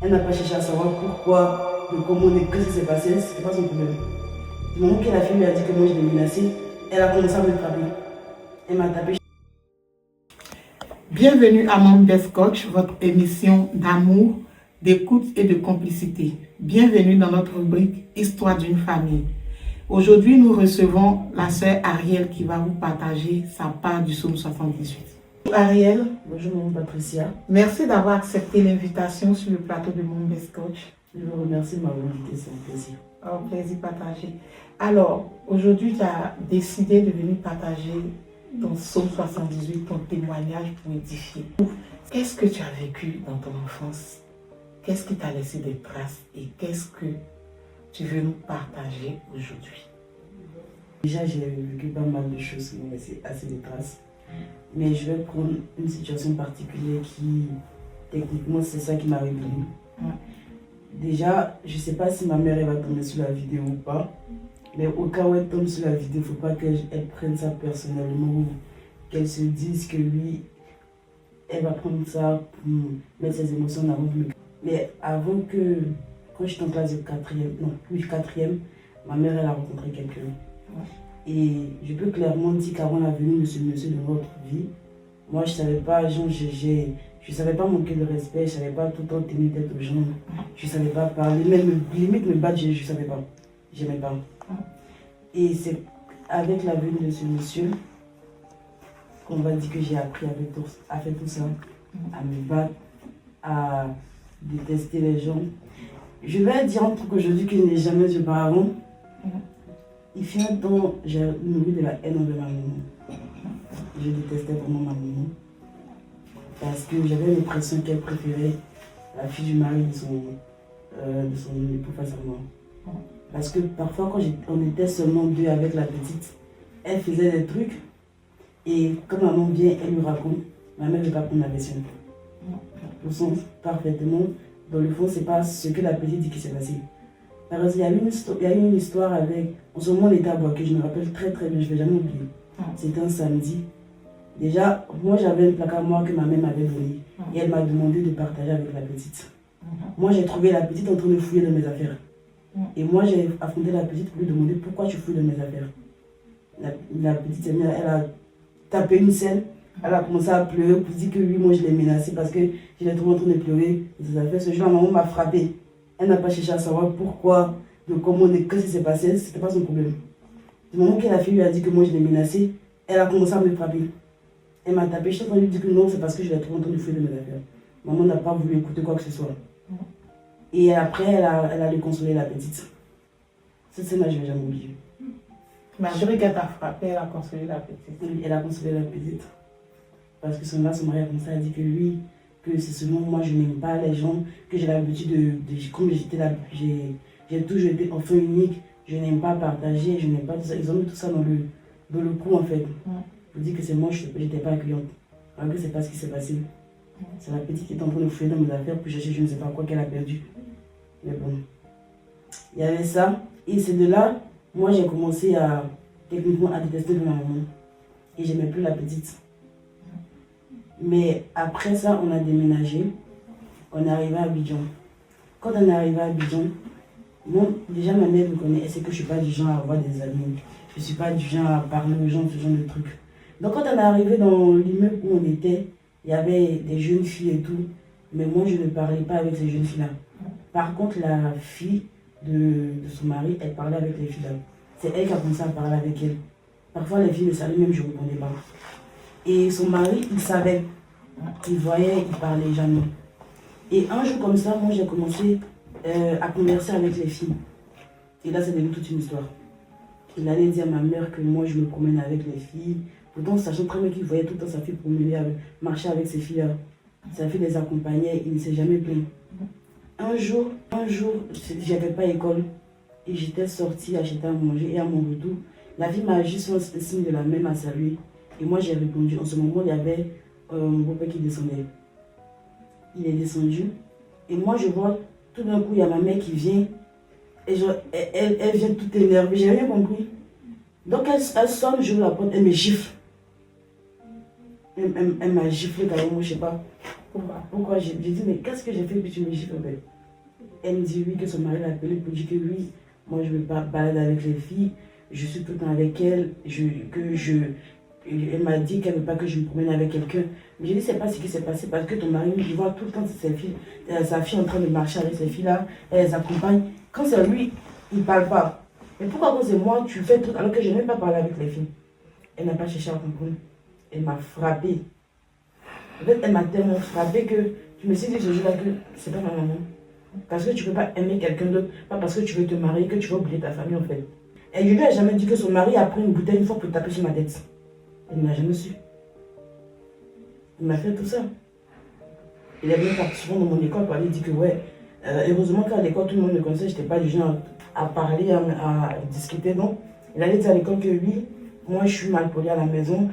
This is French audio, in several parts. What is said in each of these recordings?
Elle n'a pas cherché à savoir pourquoi, de comment, qu'est-ce qui s'est passé, c'était pas son problème. Du moment que la fille lui a dit que moi je l'ai menacée, elle a commencé à me frapper. Elle m'a tapé. Bienvenue à Mom Best Coach, votre émission d'amour, d'écoute et de complicité. Bienvenue dans notre rubrique Histoire d'une famille. Aujourd'hui, nous recevons la sœur Ariel qui va vous partager sa part du psaume 78. Bonjour Ariel. Bonjour maman Patricia. Merci d'avoir accepté l'invitation sur le plateau de Mom Best Coach. Je vous remercie de m'avoir invité, c'est un plaisir. Un plaisir partagé. Alors, aujourd'hui, tu as décidé de venir partager ton psaume 78, ton témoignage pour édifier. Qu'est-ce que tu as vécu dans ton enfance? Qu'est-ce qui t'a laissé des traces et qu'est-ce que tu veux nous partager aujourd'hui? Déjà, j'ai vécu pas mal de choses qui m'ont laissé assez de traces. Mais je vais prendre une situation particulière qui, techniquement, c'est ça qui m'a révélé. Déjà, je ne sais pas si ma mère elle va tomber sur la vidéo ou pas. Mais au cas où elle tombe sur la vidéo, il ne faut pas qu'elle prenne ça personnellement ou qu'elle se dise que lui, elle va prendre ça pour mettre ses émotions en avant. Mais avant que, quand j'étais en classe de 4e, ma mère elle a rencontré quelqu'un. Et je peux clairement dire qu'avant la venue de ce monsieur de notre vie, moi je ne savais pas, genre, je savais pas manquer de respect, je ne savais pas tout le temps tenir tête aux gens, je ne savais pas parler, même limite me battre, je ne savais pas, j'aimais pas. Et c'est avec la venue de ce monsieur qu'on va dire que j'ai appris à faire tout ça, à me battre, à détester les gens. Je vais dire un truc aujourd'hui que je n'ai jamais dit auparavant. Il fut un temps, j'ai nourri de la haine envers ma maman. Je détestais vraiment ma maman. Parce que j'avais l'impression qu'elle préférait la fille du mari de son époux face à moi. Parce que parfois, quand on était seulement deux avec la petite, elle faisait des trucs. Et quand maman vient, elle lui raconte, ma mère ne veut pas prendre la version. Au sens parfaitement, dans le fond, c'est pas ce que la petite dit qui s'est passé. Par exemple, il y a eu une histoire avec, en ce moment on était à Boaké, je me rappelle très très bien, je ne vais jamais oublier. C'était un samedi. Déjà, moi j'avais un placard noir que ma mère m'avait donné. Et elle m'a demandé de partager avec la petite. Moi j'ai trouvé la petite en train de fouiller dans mes affaires. Et moi j'ai affronté la petite pour lui demander pourquoi tu fouilles dans mes affaires. La petite, elle a tapé une scène, elle a commencé à pleurer pour dire que oui, moi je l'ai menacée parce que je l'ai trouvé en train de pleurer. Ce jour-là, maman m'a frappé. Elle n'a pas cherché à savoir pourquoi, de comment, qu'est-ce qui s'est passé, c'était pas son problème. Du moment que la fille lui a dit que moi je l'ai menacée, elle a commencé à me frapper. Elle m'a tapé, je t'ai entendu dire que non, c'est parce que je l'ai trouvé en train de fouiller de mes affaires. Maman n'a pas voulu écouter quoi que ce soit. Et après, elle a déconsolé la petite. Cette scène-là, je ne vais jamais oublier. Malgré qu'elle t'a frappé, elle a consolé la petite. Oui, elle a consolé la petite. Parce que son mari a commencé à dire que lui, que c'est seulement moi, je n'aime pas les gens, que j'ai l'habitude comme j'étais là, j'ai toujours été enfant unique, je n'aime pas partager, je n'aime pas tout ça. Ils ont mis tout ça dans le coup en fait. Pour dire que c'est moi, je n'étais pas accueillante. Alors que c'est pas ce qui s'est passé. C'est la petite qui est en train de fouiller dans mes affaires pour chercher je ne sais pas quoi qu'elle a perdu. Mais bon, il y avait ça. Et c'est de là, moi j'ai commencé techniquement à détester ma maman. Et j'aimais plus la petite. Mais après ça, on a déménagé. On est arrivé à Abidjan. Quand on est arrivé à Abidjan, moi, déjà ma mère me connaît. Elle sait que je ne suis pas du genre à avoir des amis. Je ne suis pas du genre à parler aux gens, ce genre de trucs. Donc quand on est arrivé dans l'immeuble où on était, il y avait des jeunes filles et tout. Mais moi, je ne parlais pas avec ces jeunes filles-là. Par contre, la fille de son mari, elle parlait avec les filles-là. C'est elle qui a commencé à parler avec elle. Parfois, les filles me savaient même, je ne répondais pas. Et son mari, il savait. Il voyait, il parlait jamais. Et un jour comme ça, moi j'ai commencé à converser avec les filles. Et là, c'est devenu toute une histoire. Il allait dire à ma mère que moi je me promène avec les filles. Pourtant, sachant très bien qu'il voyait tout le temps sa fille promener, marcher avec ses filles. Sa fille les accompagnait, il ne s'est jamais plaint. Un jour, j'avais pas école. Et j'étais sortie acheter à manger. Et à mon retour, la fille m'a juste fait un signe de la main à saluer. Et moi j'ai répondu. En ce moment, il y avait mon beau-père qui descendait. Il est descendu. Et moi je vois, tout d'un coup, il y a ma mère qui vient. Et elle vient tout énervée. J'ai rien compris. Donc elle sonne, j'ouvre la porte, elle me gifle. Elle m'a giflé carrément, je sais pas. Pourquoi? J'ai dit, mais qu'est-ce que j'ai fait que tu me gifles? Elle me dit oui, que son mari l'a appelé pour dire que oui, moi je ne veux pas balader avec les filles, je suis tout le temps avec elle, elle m'a dit qu'elle ne veut pas que je me promène avec quelqu'un. Mais j'ai dit, c'est pas ce qui s'est passé parce que ton mari, il voit tout le temps sa fille en train de marcher avec ces filles-là, elle les accompagne. Quand c'est lui, il ne parle pas. Mais pourquoi quand c'est moi, tu fais tout alors que je n'ai même pas parlé avec les filles? Elle n'a pas cherché à comprendre. Elle m'a frappée. En fait, elle m'a tellement frappée que je me suis dit ce jour-là que c'est pas ma maman. Parce que tu ne peux pas aimer quelqu'un d'autre, pas parce que tu veux te marier, que tu vas oublier ta famille en fait. Et je lui ai jamais dit que son mari a pris une bouteille une fois pour taper sur ma tête. Elle ne l'a jamais su. Il m'a fait tout ça. Il est venu souvent dans mon école pour aller dire que ouais, heureusement qu'à l'école tout le monde me connaissait, je n'étais pas du genre à parler, à discuter, non. Il allait dire à l'école que oui, moi je suis mal poli à la maison.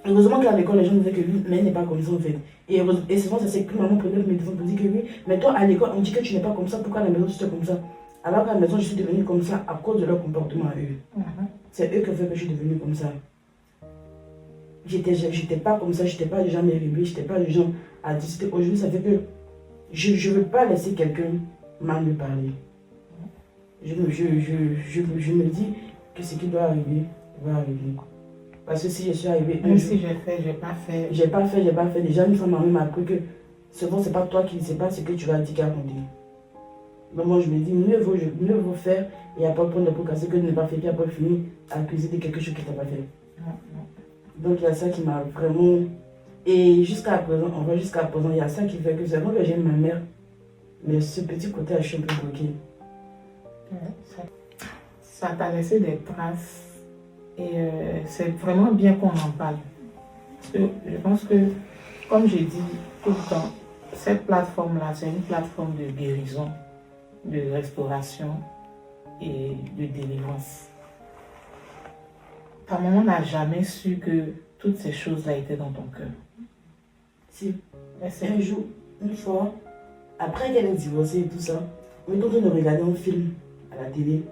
Heureusement qu'à l'école les gens disaient que oui, mais elle n'est pas comme ça en fait. Et souvent ça c'est que maman prenait mes défenses pour dire que oui, mais toi à l'école on dit que tu n'es pas comme ça, pourquoi à la maison tu es comme ça? Alors qu'à la maison je suis devenue comme ça à cause de leur comportement à eux. C'est eux qui ont fait que je suis devenue comme ça. J'étais pas comme ça, j'étais pas du genre à m'élever, j'étais pas du genre à discuter. Aujourd'hui, ça fait que je ne veux pas laisser quelqu'un mal me parler. Je me dis que ce qui doit arriver, va arriver. Parce que si je suis arrivée. Même si j'ai fait, j'ai pas fait. J'ai pas fait. Déjà, une fois, ma mère m'a appris que souvent, c'est pas toi qui ne sais pas ce que tu vas dire qu'à compter. Donc, moi, je me dis, mieux vaut faire et après prendre pour casser que de ne pas faire, puis après finir à accuser de quelque chose que tu n'as pas fait. Donc il y a ça qui m'a vraiment... Et jusqu'à présent, il y a ça qui fait que c'est vrai que j'aime ma mère. Mais ce petit côté, je suis un peu bloquée. Ça t'a laissé des traces. Et c'est vraiment bien qu'on en parle. Parce que je pense que, comme j'ai dit tout le temps, cette plateforme-là, c'est une plateforme de guérison, de restauration et de délivrance. Ta maman n'a jamais su que toutes ces choses-là étaient dans ton cœur. Si. Un jour, une fois, après qu'elle ait divorcé et tout ça, on est en train de regarder un film à la télé.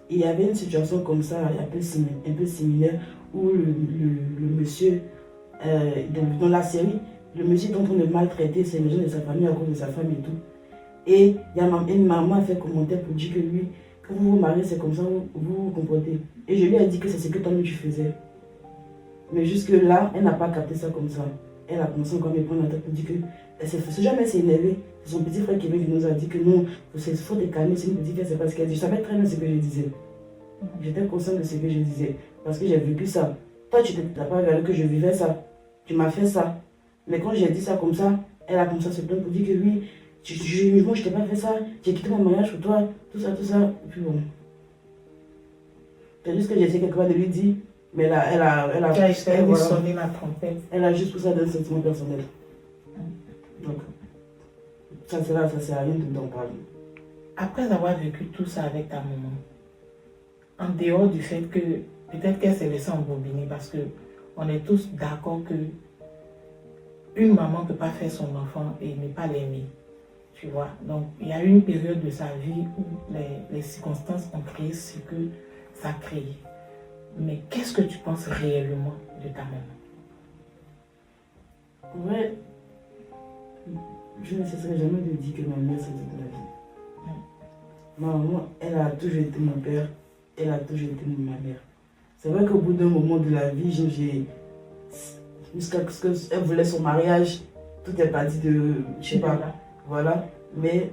Et il y avait une situation comme ça, un peu similaire, où le monsieur, dans la série, le monsieur est en train de maltraiter ces gens de sa famille à cause de sa femme et tout. Et il y a une maman a fait commentaire pour dire que lui, quand vous vous mariez, c'est comme ça, vous vous comportez. Et je lui ai dit que c'est ce que toi-même tu faisais. Mais jusque-là, elle n'a pas capté ça comme ça. Elle a commencé encore à me prendre la tête pour dire que ce jamais s'est énervé. C'est son petit frère qui nous a dit que non, il faut te calmer, c'est une petite fille, c'est pas ce qu'elle dit. Je savais très bien ce que je disais. J'étais consciente de ce que je disais. Parce que j'ai vécu ça. Toi, tu n'as pas regardé que je vivais ça. Tu m'as fait ça. Mais quand j'ai dit ça comme ça, elle a commencé à se plaindre pour dire que oui, moi je t'ai pas fait ça, j'ai quitté mon mariage pour toi, tout ça. Et puis bon. C'est juste que j'ai essayé quelque part de lui dire, mais elle a sonné la trompette. Elle a juste pour ça d'un sentiment personnel. Donc, ça sert à rien d'en parler. Après avoir vécu tout ça avec ta maman, en dehors du fait que peut-être qu'elle s'est laissée embobiner, parce que on est tous d'accord que une maman ne peut pas faire son enfant et ne pas l'aimer. Tu vois, donc il y a eu une période de sa vie où les circonstances ont créé ce que ça a créé. Mais qu'est-ce que tu penses réellement de ta maman? Ouais, je ne cesserai jamais de dire que ma mère c'est toute la vie. Ma maman, elle a toujours été mon père, elle a toujours été ma mère. C'est vrai qu'au bout d'un moment de la vie, jusqu'à ce qu'elle voulait son mariage, tout est parti de, je sais pas, voilà. Mais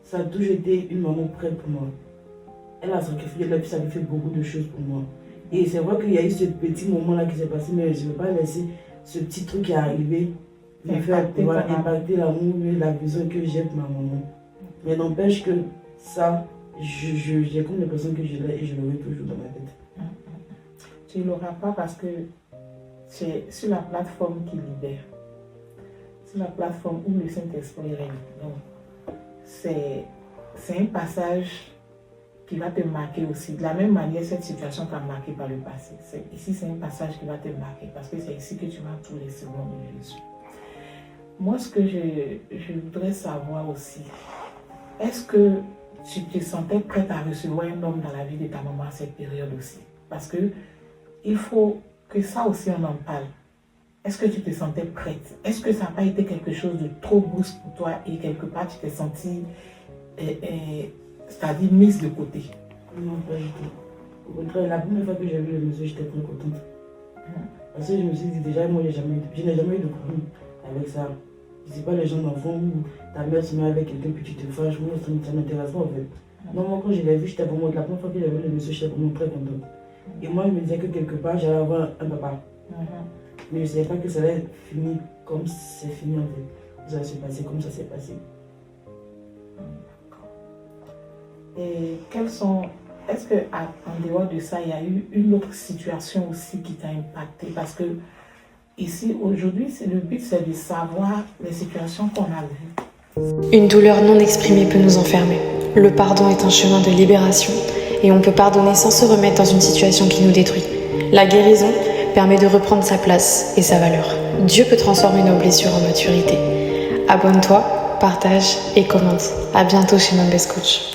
ça a toujours été une maman prête pour moi. Elle a sacrifié la vie, ça lui fait beaucoup de choses pour moi. Et c'est vrai qu'il y a eu ce petit moment-là qui s'est passé, mais je ne veux pas laisser ce petit truc qui est arrivé me faire impacter l'amour et la vision que j'ai pour ma maman. Mais n'empêche que ça, j'ai comme l'impression que je l'ai et je l'aurai toujours dans ma tête. Tu ne l'auras pas parce que c'est sur la plateforme qui libère. C'est la plateforme où le Saint-Esprit règne. Donc, c'est un passage qui va te marquer aussi. De la même manière, cette situation t'a marqué par le passé. Ici, c'est un passage qui va te marquer parce que c'est ici que tu vas tous les secondes de Jésus. Moi, ce que je voudrais savoir aussi, est-ce que tu te sentais prête à recevoir un homme dans la vie de ta maman à cette période aussi? Parce que il faut que ça aussi on en parle. est-ce que tu te sentais prête? Est-ce que ça n'a pas été quelque chose de trop brusque pour toi et quelque part tu t'es sentie, c'est-à-dire mise de côté? Non, pas du tout. Au contraire, la première fois que j'ai vu le monsieur, j'étais très contente. Parce que je me suis dit déjà, moi, je n'ai jamais eu de problème avec ça. Je ne sais pas les gens d'enfants où ta mère se met avec quelqu'un puis tu te fâches, moi, ça ne m'intéresse pas en fait. Non, moi, quand je l'ai vu, j'étais vraiment, la première fois que j'ai vu le monsieur, j'étais vraiment très contente. Et moi, je me disais que quelque part, j'allais avoir un papa. Mais je ne savais pas que ça allait finir comme c'est fini en fait. Ça allait se passer comme ça s'est passé. Et est-ce qu'en dehors de ça, il y a eu une autre situation aussi qui t'a impacté? Parce que ici, aujourd'hui, le but, c'est de savoir les situations qu'on a vues. Une douleur non exprimée peut nous enfermer. Le pardon est un chemin de libération et on peut pardonner sans se remettre dans une situation qui nous détruit. La guérison permet de reprendre sa place et sa valeur. Dieu peut transformer nos blessures en maturité. Abonne-toi, partage et commente. À bientôt chez Mambes Coach.